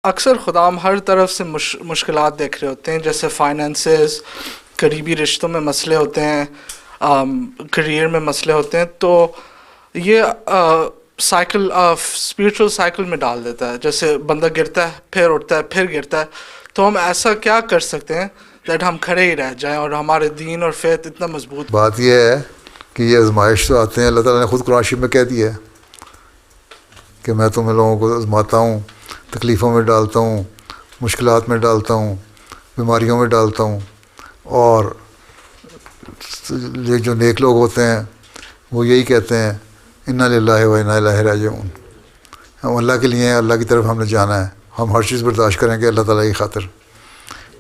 اکثر خدا ہم ہر طرف سے مشکلات دیکھ رہے ہوتے ہیں، جیسے فائنینسز، قریبی رشتوں میں مسئلے ہوتے ہیں، کریئر میں مسئلے ہوتے ہیں، تو یہ سائیکل اسپریچول سائیکل میں ڈال دیتا ہے. جیسے بندہ گرتا ہے پھر اٹھتا ہے پھر گرتا ہے. تو ہم ایسا کیا کر سکتے ہیں دیٹ ہم کھڑے ہی رہ جائیں اور ہمارے دین اور فیت اتنا مضبوط؟ بات یہ ہے کہ یہ آزمائش تو آتے ہیں، اللہ تعالیٰ نے خود قرآن شریف میں کہہ دیا ہے کہ میں تم لوگوں کو آزماتا ہوں، تکلیفوں میں ڈالتا ہوں، مشکلات میں ڈالتا ہوں، بیماریوں میں ڈالتا ہوں. اور یہ جو نیک لوگ ہوتے ہیں وہ یہی کہتے ہیں انا للہ و انا الیہ راجعون، ہم اللہ کے لیے ہیں، اللہ کی طرف ہم نے جانا ہے، ہم ہر چیز برداشت کریں گے اللہ تعالیٰ کی خاطر.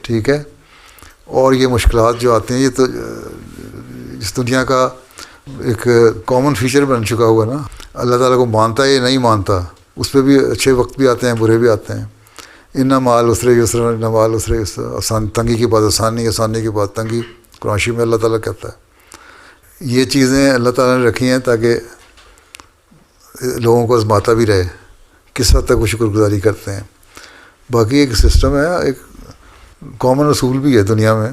ٹھیک ہے. اور یہ مشکلات جو آتے ہیں یہ تو اس دنیا کا ایک کامن فیچر بن چکا ہوا نا. اللہ تعالیٰ کو مانتا ہے یا نہیں مانتا، اس پہ بھی اچھے وقت بھی آتے ہیں برے بھی آتے ہیں. ان مال اسرے یسرا، ان مال اسرے یسرا، آسان تنگی کے بعد آسانی، آسانی کے بعد تنگی، قرآن شریف میں اللہ تعالیٰ کہتا ہے. یہ چیزیں اللہ تعالیٰ نے رکھی ہیں تاکہ لوگوں کو آزماتا بھی رہے کس حد تک وہ شکر گزاری کرتے ہیں. باقی ایک سسٹم ہے، ایک کامن اصول بھی ہے دنیا میں،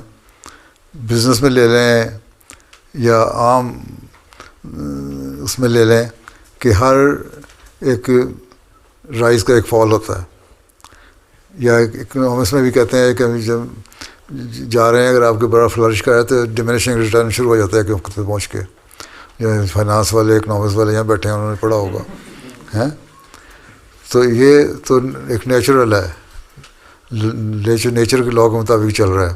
بزنس میں لے لیں یا عام اس میں لے لیں کہ ہر ایک رائز کا ایک فال ہوتا ہے. یا اکنامکس میں بھی کہتے ہیں کہ جب جا رہے ہیں اگر آپ کے بڑا فلرش کا ہے تو ڈیمینشنگ ریٹرن شروع ہو جاتا ہے کہ وقت پہ پہنچ کے. جو فائنانس والے اکنامکس والے یہاں بیٹھے ہیں انہوں نے پڑھا ہوگا ہیں. تو یہ تو ایک نیچرل ہے، نیچر کے لاء کے مطابق چل رہا ہے.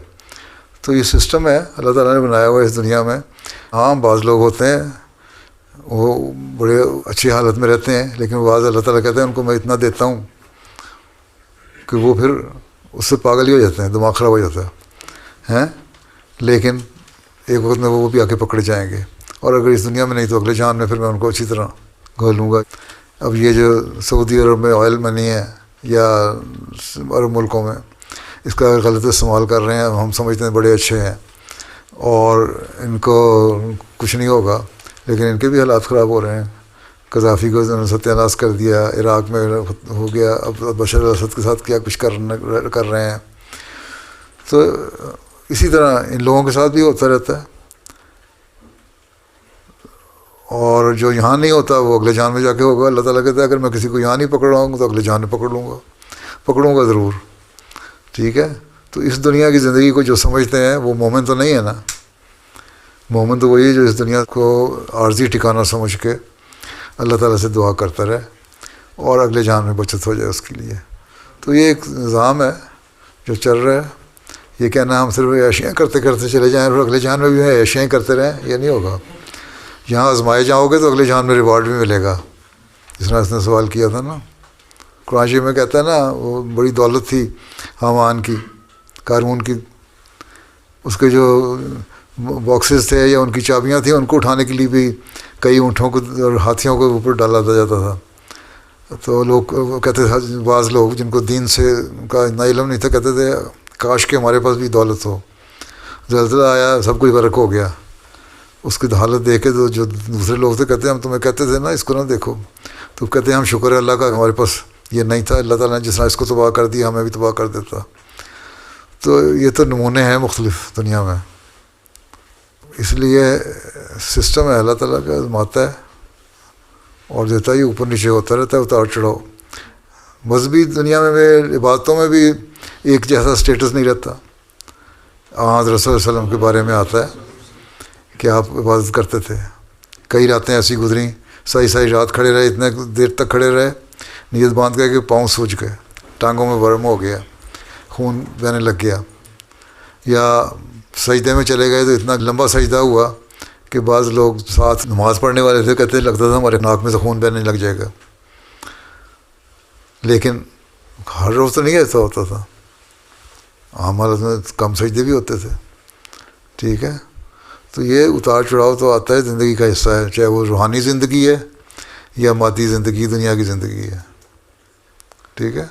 تو یہ سسٹم ہے اللہ تعالیٰ نے بنایا ہوا ہے اس دنیا میں. ہاں بعض لوگ ہوتے ہیں وہ بڑے اچھی حالت میں رہتے ہیں، لیکن بعض اللہ تعالیٰ کہتے ہیں ان کو میں اتنا دیتا ہوں کہ وہ پھر اس سے پاگل ہی ہو جاتے ہیں، دماغ خراب ہو جاتا ہے. لیکن ایک وقت میں وہ بھی آ کے پکڑے جائیں گے، اور اگر اس دنیا میں نہیں تو اگلے جہان میں پھر میں ان کو اچھی طرح گھولوں گا. اب یہ جو سعودی عرب میں آئل منی ہے یا عرب ملکوں میں اس کا غلط استعمال کر رہے ہیں، ہم سمجھتے ہیں بڑے اچھے ہیں اور ان کو کچھ نہیں ہوگا، لیکن ان کے بھی حالات خراب ہو رہے ہیں. قذافی کو انہوں نے ستیہ ناش کر دیا، عراق میں ہو گیا، اب بشار الاسد کے ساتھ کیا کچھ کر رہے ہیں. تو اسی طرح ان لوگوں کے ساتھ بھی ہوتا رہتا ہے. اور جو یہاں نہیں ہوتا وہ اگلے جان میں جا کے ہوگا. اللہ تعالیٰ کہتا ہے اگر میں کسی کو یہاں نہیں پکڑ رہا ہوں تو اگلے جان میں پکڑوں گا ضرور. ٹھیک ہے. تو اس دنیا کی زندگی کو جو سمجھتے ہیں وہ مومن تو نہیں ہے نا. مومن تو وہی ہے جو اس دنیا کو عارضی ٹھکانہ سمجھ کے اللہ تعالیٰ سے دعا کرتا رہے اور اگلے جان میں بچت ہو جائے اس کے لیے. تو یہ ایک نظام ہے جو چل رہا ہے. یہ کہنا ہم صرف عیاشیاں کرتے کرتے چلے جائیں اور اگلے جان میں بھی عیاشیاں کرتے رہیں، یہ نہیں ہوگا. یہاں آزمائے جاؤ گے تو اگلے جان میں ریوارڈ بھی ملے گا. جس طرح اس نے سوال کیا تھا نا، قرآن شریف میں کہتا ہے نا وہ بڑی دولت تھی حامان کی، قارون کی، اس کے جو باکسز تھے یا ان کی چابیاں تھیں ان کو اٹھانے کے لیے بھی کئی اونٹوں کو اور ہاتھیوں کو اوپر ڈالا جاتا تھا. تو لوگ کہتے تھے، بعض لوگ جن کو دین سے کا اتنا علم نہیں تھا کہتے تھے کاش کہ ہمارے پاس بھی دولت ہو. زلزلہ آیا سب کچھ غرق ہو گیا. اس کی حالت دیکھ کے تو جو دوسرے لوگ تھے کہتے ہیں ہم تمہیں کہتے تھے نا اس کو نہ دیکھو. تو کہتے ہیں ہم شکر ہے اللہ کا ہمارے پاس یہ نہیں تھا، اللہ تعالیٰ نے جس طرح اس کو تباہ کر دیا ہمیں بھی تباہ کر دیتا. تو یہ تو نمونے ہیں مختلف دنیا میں. اس لیے سسٹم ہے اللہ تعالیٰ کا، آزماتا ہے اور دیتا ہی، اوپر نیچے ہوتا رہتا ہے، اتار چڑھاؤ. مذہبی دنیا میں عبادتوں میں بھی ایک جیسا سٹیٹس نہیں رہتا. حضرت صلی اللہ علیہ وسلم کے بارے میں آتا ہے کہ آپ عبادت کرتے تھے، کئی راتیں ایسی گزریں، ساری رات کھڑے رہے، اتنے دیر تک کھڑے رہے، نیت باندھ کے کہ پاؤں سوج گئے، ٹانگوں میں ورم ہو گیا، خون بہنے لگ گیا. یا سجدے میں چلے گئے تو اتنا لمبا سجدہ ہوا کہ بعض لوگ ساتھ نماز پڑھنے والے تھے کہتے لگتا تھا ہمارے ناک میں سے خون بہنے لگ جائے گا. لیکن ہر روز تو نہیں ایسا ہوتا تھا، عام حالت میں کم سجدے بھی ہوتے تھے. ٹھیک ہے. تو یہ اتار چڑھاؤ تو آتا ہے، زندگی کا حصہ ہے، چاہے وہ روحانی زندگی ہے یا مادی زندگی، دنیا کی زندگی ہے. ٹھیک ہے.